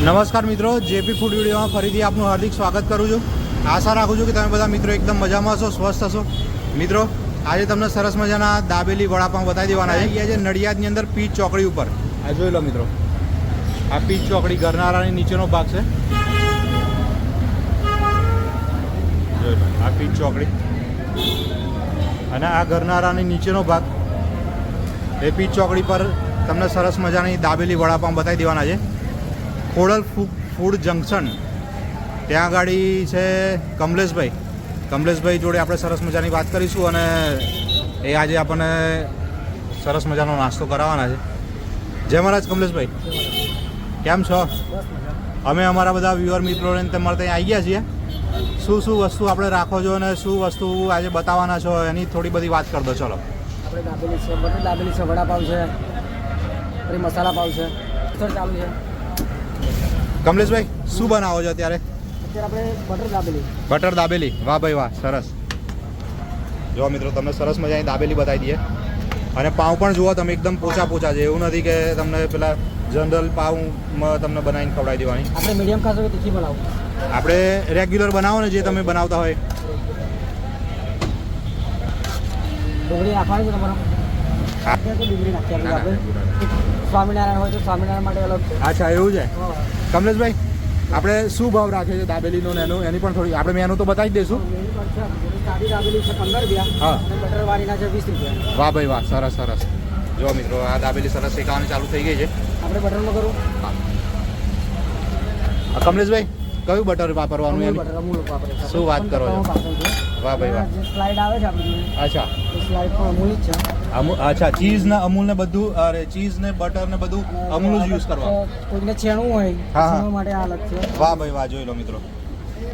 નમસ્કાર મિત્રો, JP food વિડીયોમાં ફરીથી આપનું હાર્દિક સ્વાગત કરું છું. આશા રાખું છું કે તમે બધા મિત્રો એકદમ મજામાં હશો, સ્વસ્થ હશો. મિત્રો, આજે તમને સરસ મજાના દાબેલી વડાપાઉં બતાવી દેવાના છે. અહીંયા છે નડિયાદની અંદર પીચ ચોકડી ઉપર. આ જોઈ લો મિત્રો, આ પીચ ચોકડી ગરનારાની નીચેનો ભાગ છે. જોઈ લો, આ પીચ ચોકડી અને આ ગરનારાની નીચેનો ભાગ. એ પીચ ચોકડી પર તમને સરસ મજાની દાબેલી વડાપાઉં બતાવી દેવાના છે. ખોડલ ફૂડ જંકશન ત્યાં ગાડી છે કમલેશભાઈ જોડે આપણે સરસ મજાની વાત કરીશું અને એ આજે આપણને સરસ મજાનો નાસ્તો કરાવવાના છે. જય મહારાજ કમલેશભાઈ, કેમ છો? અમે અમારા બધા વ્યુઅર મિત્રોને તમારે ત્યાં આવી ગયા છીએ. શું શું વસ્તુ આપણે રાખો છો અને શું વસ્તુ આજે બતાવવાના છો એની થોડી બધી વાત કરી દો. ચલો. આપણે દાબેલી છે, બટર દાબેલી છે, વડાપાવ છે, પછી મસાલા પાવ છે, સર ચાલુ છે. કમલેશભાઈ, શું બનાવો છો અત્યારે? અત્યારે આપણે બટર દાબેલી. વાહ ભાઈ વાહ, સરસ. જો મિત્રો, તમને સરસ મજાની દાબેલી બતાવી દઈએ. અને પાઉં પણ જુઓ તમે, એકદમ પોચા છે. એવું નથી કે તમને પેલા જનરલ પાઉંમાં તમને બનાવીને ખવડાવી દેવાની. આપણે મીડિયમ ખાસો કે તીખી બનાવો? આપણે રેગ્યુલર બનાવો ને, જે તમે બનાવતા હોય. ડુંગળી નાખવાની છે તમારે? ડુંગળી નાખી આપણે. સ્વામિનારાયણ હોય તો સ્વામિનારાયણ માટે અલગ. અચ્છા, એવું છે. કમલેશભાઈ, આપણે શું ભાવ રાખીએ છીએ દાબેલીનો ને એની પણ થોડી આપણે મેનુ તો બતાવી જ દઈશું. સાદી દાબેલી છે 15 રૂપિયા. હા. અને બટર વાળીના છે 20 રૂપિયા. વાહ ભાઈ વાહ, સરસ. જો મિત્રો, આ દાબેલી સરસ શેકાવાની ચાલુ થઈ ગઈ છે. આપણે બટરમાં કરું? હા. કમલેશભાઈ, કયું બટર વાપરવાનું એનું? બટર અમૂલ વાપરે છે. શું વાત કરો છો? વાહ ભાઈ વાહ. જે સ્લાઇડ આવે છે આપણી જોડે, અચ્છા, એ સ્લાઇડ પણ અમૂલ જ છે. અચ્છા, ચીઝ ને અમૂલ ને બધું, અરે ચીઝ ને બટર ને બધું અમૂલ જ યુઝ કરવાનું. કોઈને છેણું હોય હા. એના માટે આ અલગ છે. વાહ ભાઈ વાહ, જોઈ લો મિત્રો.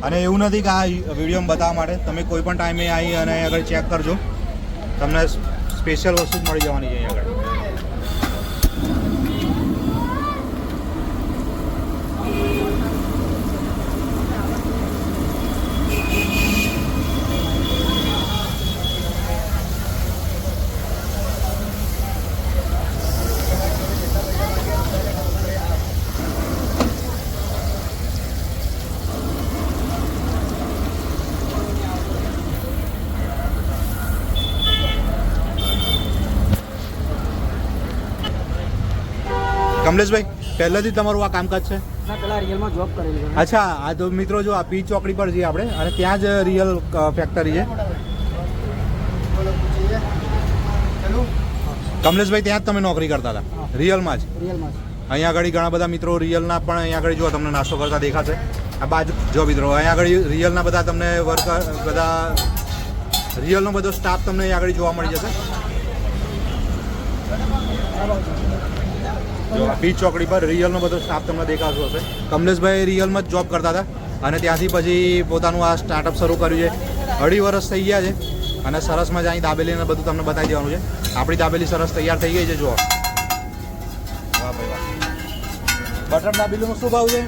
અને એવું નથી કે આ વિડીયોમાં બતાવવા માટે, તમે કોઈ પણ ટાઈમે આવી અને આગળ ચેક કરજો, તમને સ્પેશિયલ વસ્તુ જ મળી જવાની છે અહીં આગળ. કમલેશભાઈ, પહેલેથી તમારું આ કામકાજ છે? ના, પેલા રિયલમાં જોબ કરેલી છે. અચ્છા, આ તો મિત્રો જો આ પીચ ચોકડી પર છીએ આપણે, અને ત્યાં જ રિયલ ફેક્ટરી છે. કમલેશભાઈ, ત્યાં જ તમે નોકરી કરતા હતા? રિયલમાં જ? રિયલમાં જ. અહીંયા આગળ ઘણા બધા મિત્રો રિયલના પણ અહીંયા આગળ જો તમને નાસ્તો કરતા દેખાશે. આ બાજુ જો મિત્રો, અહીંયા આગળ રિયલના બધા તમને વર્કર, બધા રિયલનો બધો સ્ટાફ તમને અહીંયા આગળ જોવા મળી જશે. જો પીચ ચોકડી પર રિયલનો બધો સ્ટાફ તમને દેખાતો હશે. કમલેશભાઈ રિયલમાં જ જોબ કરતા હતા અને ત્યાંથી પછી પોતાનું આ સ્ટાર્ટઅપ શરૂ કર્યું છે. 2.5 વર્ષ થઈ ગયા છે અને સરસ મજાની દાબેલીને બધું તમને બતાવી દેવાનું છે. આપણી દાબેલી સરસ તૈયાર થઈ ગઈ છે. જુઓ, વાહ ભાઈ વાહ. બટર દાબેલીનો શું ભાવ છે?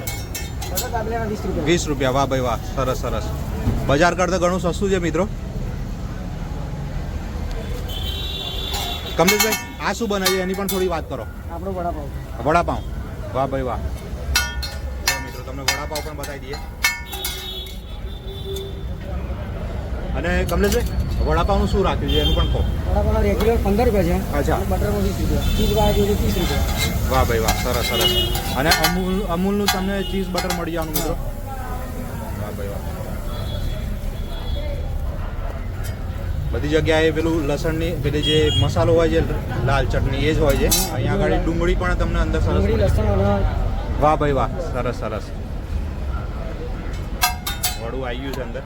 બટર દાબેલીના 20 રૂપિયા. 20 રૂપિયા. વાહ ભાઈ વાહ, સરસ. બજાર કરતાં ઘણું સસ્તું છે મિત્રો. કમલેશભાઈ, આ શું બનાવ્યું એની પણ થોડી વાત કરો. આપણો વડાપાવ. વડાપાઉં. વાહ ભાઈ વાહ. મિત્રો, તમને વડાપાઉં પણ બતાવી દઈએ. અને કમલેશભાઈ, વડાપાઉંનું શું રાખ્યું છે એનું પણ કહો. વડાપાવના રેગ્યુલર 15 રૂપિયા છે. અચ્છા. અને બટરમાં 20 રૂપિયા. ચીઝ વાળા જોડે 30 રૂપિયા. વાહ ભાઈ વાહ, સરસ. અને અમૂલનું તમને ચીઝ બટર મળી જવાનું મિત્રો. વાહ ભાઈ વાહ. બધી જગ્યાએ પેલું લસણની પેલી જે મસાલો હોય છે, લાલ ચટણી, એ જ હોય છે. અહીંયા આગળ ડુંગળી પણ તમને અંદર સરસ. ડુંગળી, લસણ અને વાહ ભાઈ વાહ, સરસ. વડું આવી ગયું છે અંદર.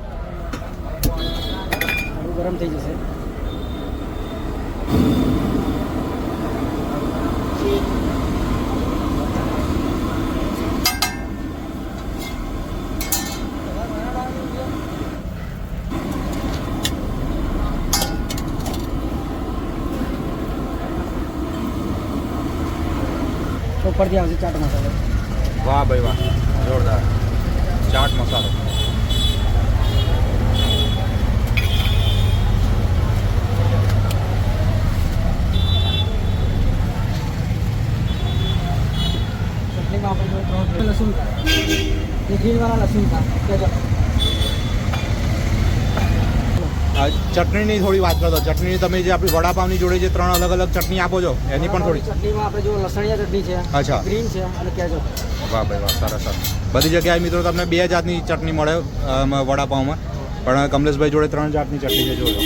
થોડું ગરમ થઈ જશે. ઉપરથી આવશે ચાટ મસાલો. વાહ ભાઈ વાહ, જોરદાર. ચાટ મસાલો. ચટણીમાં આપણે જો લસુન કા ये ग्रीन वाला लहसुन का क्या जो ચટણીની થોડી વાત કરતો. ચટણી તમે જે આપણી વડાપાવની જોડે જે 3 અલગ અલગ ચટણી આપો છો એની પણ થોડી. ચટણીમાં આપણે જો લસણિયા ચટણી છે, અચ્છા. ગ્રીન છે અને કેજો. વાહ ભાઈ વાહ, સરસ સરસ. બધી જગ્યાએ મિત્રો તમને 2 જાતની ચટણી મળે વડાપાવમાં, પણ કમલેશભાઈ જોડે 3 જાતની ચટણી છે જોજો.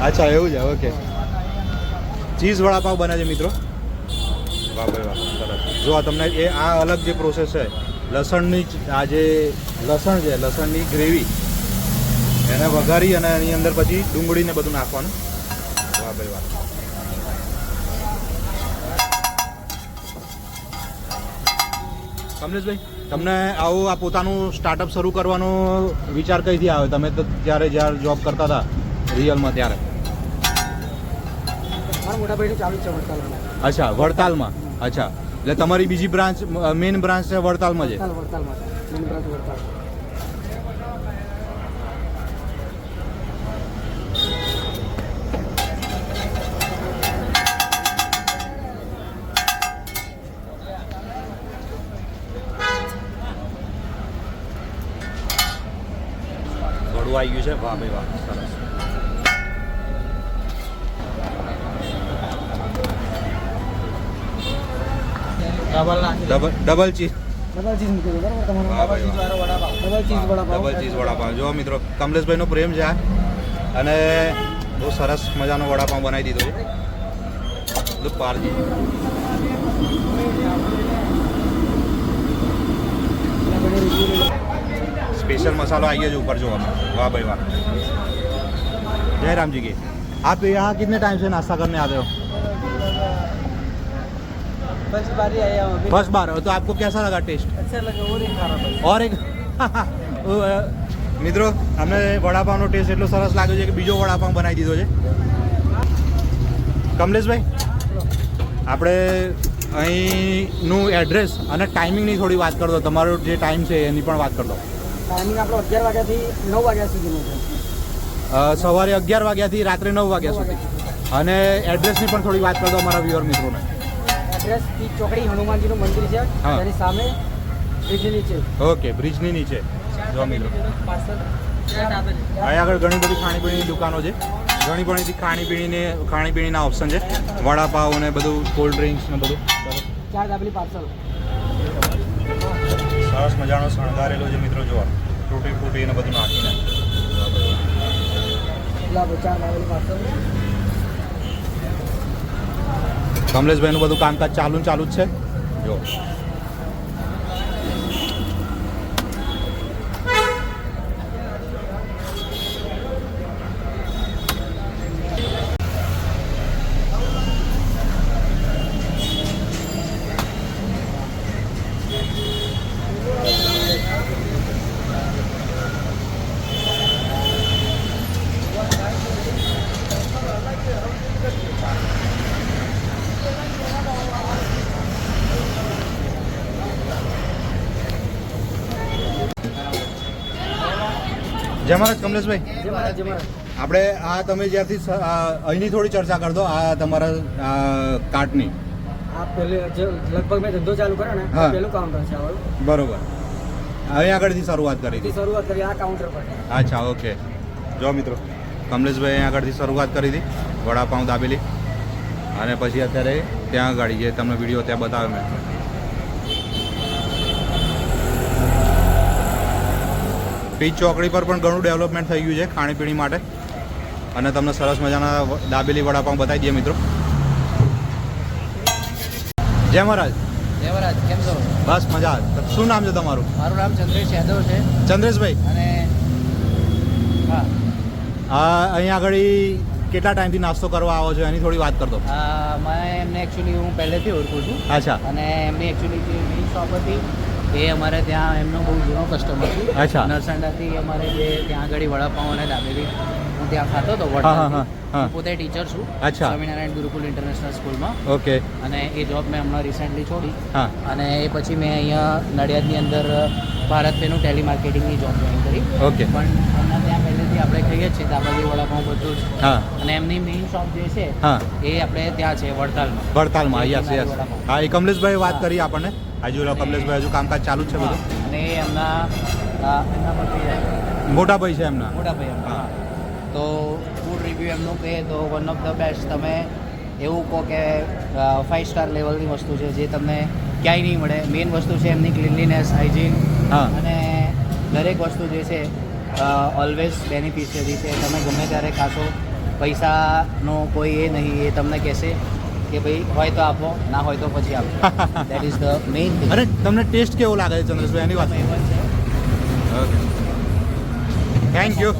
અચ્છા એવું છે, ઓકે. ચીઝ વડાપાવ બને છે મિત્રો. વાહ ભાઈ વાહ, સરસ. જો આ તમને આ અલગ જે પ્રોસેસ છે, લસણની આ જે લસણ છે, લસણની ગ્રેવી એને વઘારી અને એની અંદર પછી ડુંગળીને બધું નાખવાનું. વાહ ભાઈ વાહ. કમલેશભાઈ, તમને આવું આ પોતાનું સ્ટાર્ટઅપ શરૂ કરવાનો વિચાર કઈથી આવ્યો? તમે તો જ્યારે જોબ કરતા હતા રિયલમાં ત્યારે. મારા મોટા ભાઈનું ચાલુ છે વડતાલમાં. અચ્છા, વડતાલમાં. અચ્છા, એટલે તમારી બીજી બ્રાન્ચ, મેઇન બ્રાન્ચ છે વડતાલમાં છે? વડતાલમાં મેન બ્રાન્ચ વડતાલ. ઘડું આવી ગયું છે. વાહ ભાઈ વાહ, સરસ. Double cheese. ડબલ ચીઝ મૂકી દો બરાબર તમારો. વાહ ભાઈ વાહ. Double cheese vada pav. Double cheese vada pav. જો મિત્રો, કમલેશભાઈનો પ્રેમ છે આ, અને બહુ સરસ મજાનો વડાપાવ બનાવી દીધો છે. પારજી स्पेशल मसालो आई है जो ऊपर जो वाह भाई वाह. जय राम जी की. आप यहाँ कितने टाइम से नाश्ता करने आते हो? फर्स्ट बार ही आया हूँ. फर्स्ट बार. तो आपको कैसा लगा टेस्ट? अच्छा लगा. और एक खा रहा था. और एक મિત્રો, અમને વડાપાવનો ટેસ્ટ એટલો સરસ લાગ્યો છે કે બીજો વડાપાવ બનાવી દીધો છે. કમલેશભાઈ, આપણે અહીંનું એડ્રેસ અને ટાઈમિંગની થોડી વાત કરી દો. તમારો જે ટાઈમ છે એની પણ વાત કરી દો. ટાઈમિંગ આપણો 11 વાગ્યાથી 9 વાગ્યા સુધીનો છે. સવારે 11 વાગ્યાથી રાત્રે 9 વાગ્યા સુધી. અને એડ્રેસની પણ થોડી વાત કરી દો અમારા વ્યુઅર મિત્રોને. એડ્રેસ ઈ ચોકડી હનુમાનજીનું મંદિર છે, હા. તેની સામે બ્રિજની નીચે. ઓકે, બ્રિજની નીચે. જો મિત્રો, પાર્સલ અહીંયા આગળ ઘણી બધી ખાણીપીણીની દુકાનો છે. ઘણી બધી ખાણીપીણીના ઓપ્શન છે. વડાપાવ ને બધું, કોલ્ડ ડ્રિંક્સ ને બધું. 4 દાબેલી પાર્સલ. સરસ મજાનો શણગારેલો છે મિત્રો. જો તૂટી ફૂટી ને બધું નાખીને. લાવો 4 દાબેલી પાર્સલ. કમલેશભાઈનું બધું કામકાજ ચાલુ જ છે. જો જય મહારાજ કમલેશભાઈ. જે મારા જે મારા આપણે આ તમે જ્યારથી અહીંની થોડી ચર્ચા કરતો આ તમારા કાર્ટની. આ પહેલે જે લગભગ મેં ધંધો ચાલુ કર્યો ને, હા. પહેલું કાઉન્ટર છે આ. બરોબર. અહીં આગળથી શરૂઆત કરી હતી. શરૂઆત કરી આ કાઉન્ટર પર. અચ્છા, ઓકે. જો મિત્રો, કમલેશભાઈ અહીં આગળથી શરૂઆત કરી હતી વડાપાઉં દાબેલી, અને પછી અત્યારે ત્યાં આગળ જે તમને વિડીયો ત્યાં બતાવ્યો મેં. પીચ ચોકડી પર પણ ઘણું ડેવલપમેન્ટ થઈ ગયું છે ખાણીપીણી માટે, અને તમને સરસ મજાના દાબેલી વડાપાઉં બતાવી દઈએ મિત્રો. જય મહારાજ. જય મહારાજ, કેમ છો? બસ મજા. શું નામ છે તમારું? મારું નામ ચંદ્રેશ યાદવ છે. ચંદ્રેશભાઈ, અને હા, અહીંયા આગળ કેટલા ટાઈમથી નાસ્તો કરવા આવો છો એની થોડી વાત કરતો. મને એમને એકચ્યુઅલી હું પહેલેથી ઓળખું છું. અચ્છા. અને એમની એકચ્યુઅલી જે મેઇન શોપ હતી એ અમારે ત્યાં એમનો બહુ જૂનો કસ્ટમર છે. અચ્છા. નરસંડાથી અમારે જે ત્યાં આગળ વડાપાઉં અને દાબેલી હું હું ત્યાં ખાતો હતો હા, હા, વડતાલથી. હા. હું પોતે ટીચર છું અચ્છા. સ્વામિનારાયણ ગુરુકુલ ઇન્ટરનેશનલ સ્કૂલમાં, ઓકે. અને એ જોબ મેં હમણાં રિસેન્ટલી છોડી. હા. અને એ પછી મેં અહીંયા નડિયાદની અંદર ભારત પેનું ટેલિમાર્કેટિંગની જોબ જોઈન કરી. ઓકે. પણ હમણાં ત્યાં પહેલેથી આપણે ખાઈએ જ છીએ દાબેલી વડાપાઉં બધું જ. હા. અને એમની મેઇન શોપ જે છે હા. એ આપણે ત્યાં છે વડતાલમાં. વડતાલમાં યસ યસ. વડાપાઉં. હા, એ કમલેશભાઈ વાત કરી આપણને. હજુ કમલેશભાઈ હજુ કામકાજ ચાલુ જ છે બધું. હા. અને એ એમના પછી મોટા ભાઈ છે એમના. મોટા ભાઈ એમના. તો ફૂડ રિવ્યૂ એમનું કહે તો વન ઓફ ધ બેસ્ટ. તમે એવું કહો કે 5 સ્ટાર લેવલની વસ્તુ છે જે તમને ક્યાંય નહીં મળે. મેઇન વસ્તુ છે એમની ક્લીનલીનેસ, હાઇજીન, હા. અને દરેક વસ્તુ જે છે ઓલવેઝ બેનિફિશિયરી છે. તમે ગમે ત્યારે ખાશો, પૈસાનો કોઈ એ નહીં. એ તમને કહેશે કે ભાઈ હોય તો આપો, ના હોય તો પછી આપો. That is the main thing. અને તમને ટેસ્ટ કેવો લાગે છે ચંદ્રેશભાઈ એની વાત? Okay, thank you.